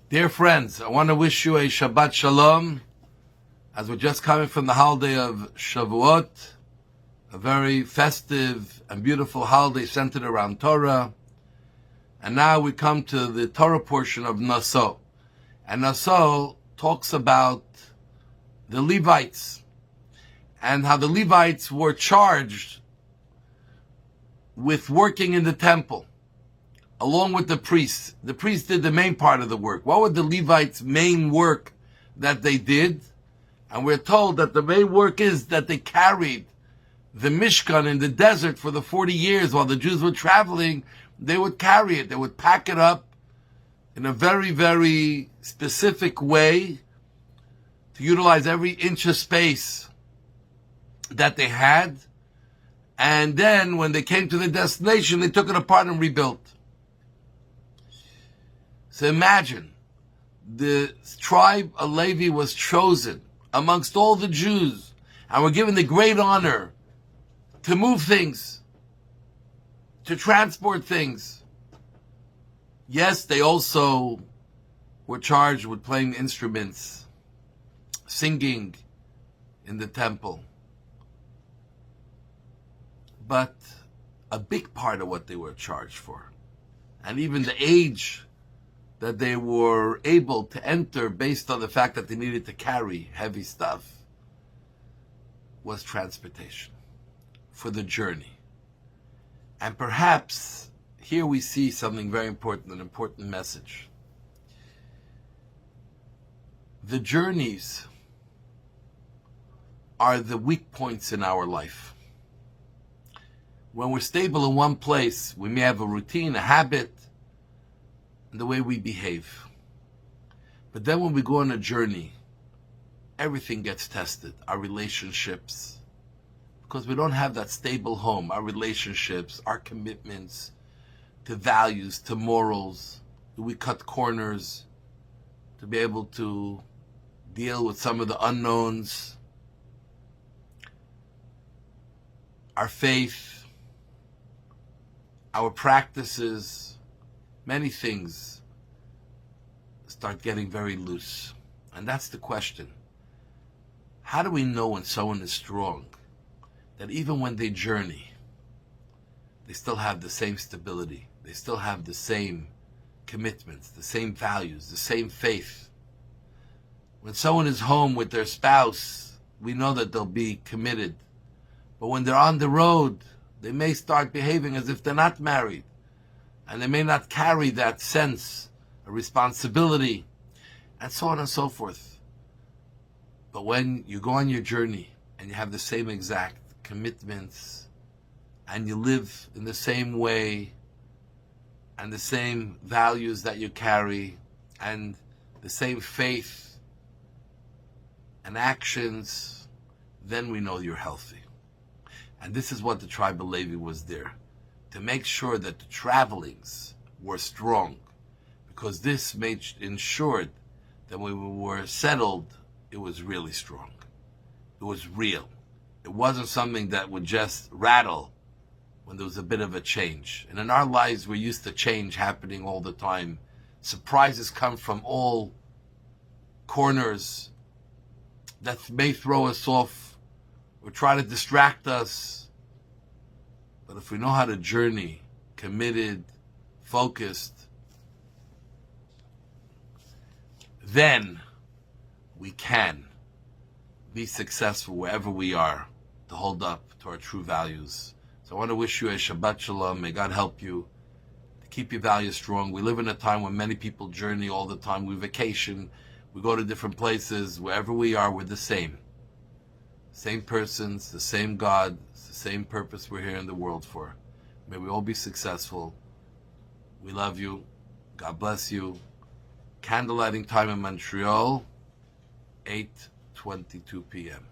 Dear friends, I want to wish you a Shabbat Shalom, as we're just coming from the holiday of Shavuot, a very festive and beautiful holiday centered around Torah. And now we come to the Torah portion of Naso. And Naso talks about the Levites and how the Levites were charged with working in the temple, along with the priests. The priests did the main part of the work. What was the Levites' main work that they did? And we're told that the main work is that they carried the Mishkan in the desert for the 40 years while the Jews were traveling. They would carry it. They would pack it up in a very, very specific way to utilize every inch of space that they had. And then when they came to the destination, they took it apart and rebuilt. So imagine, the tribe of Levi was chosen amongst all the Jews and were given the great honor to move things, to transport things. Yes, they also were charged with playing instruments, singing in the temple. But a big part of what they were charged for, and even the age that they were able to enter based on the fact that they needed to carry heavy stuff, was transportation for the journey. And perhaps here we see something very important, an important message. The journeys are the weak points in our life. When we're stable in one place, we may have a routine, a habit, and the way we behave. But then when we go on a journey, everything gets tested. Our relationships, because we don't have that stable home. Our relationships, our commitments to values, to morals. Do we cut corners to be able to deal with some of the unknowns? Our faith, our practices, many things start getting very loose. And that's the question. How do we know when someone is strong, that even when they journey, they still have the same stability, they still have the same commitments, the same values, the same faith? When someone is home with their spouse, we know that they'll be committed. But when they're on the road, they may start behaving as if they're not married. And they may not carry that sense of responsibility, and so on and so forth. But when you go on your journey and you have the same exact commitments, and you live in the same way, and the same values that you carry, and the same faith and actions, then we know you're healthy. And this is what the tribe of Levi was there, to make sure that the travelings were strong, because this ensured that when we were settled, it was really strong. It was real. It wasn't something that would just rattle when there was a bit of a change. And in our lives, we're used to change happening all the time. Surprises come from all corners that may throw us off or try to distract us. But if we know how to journey, committed, focused, then we can be successful wherever we are to hold up to our true values. So I want to wish you a Shabbat Shalom. May God help you to keep your values strong. We live in a time when many people journey all the time. We vacation, we go to different places. Wherever we are, we're the same. Same persons, the same God, the same purpose we're here in the world for. May we all be successful. We love you. God bless you. Candlelighting time in Montreal, 8:22 p.m.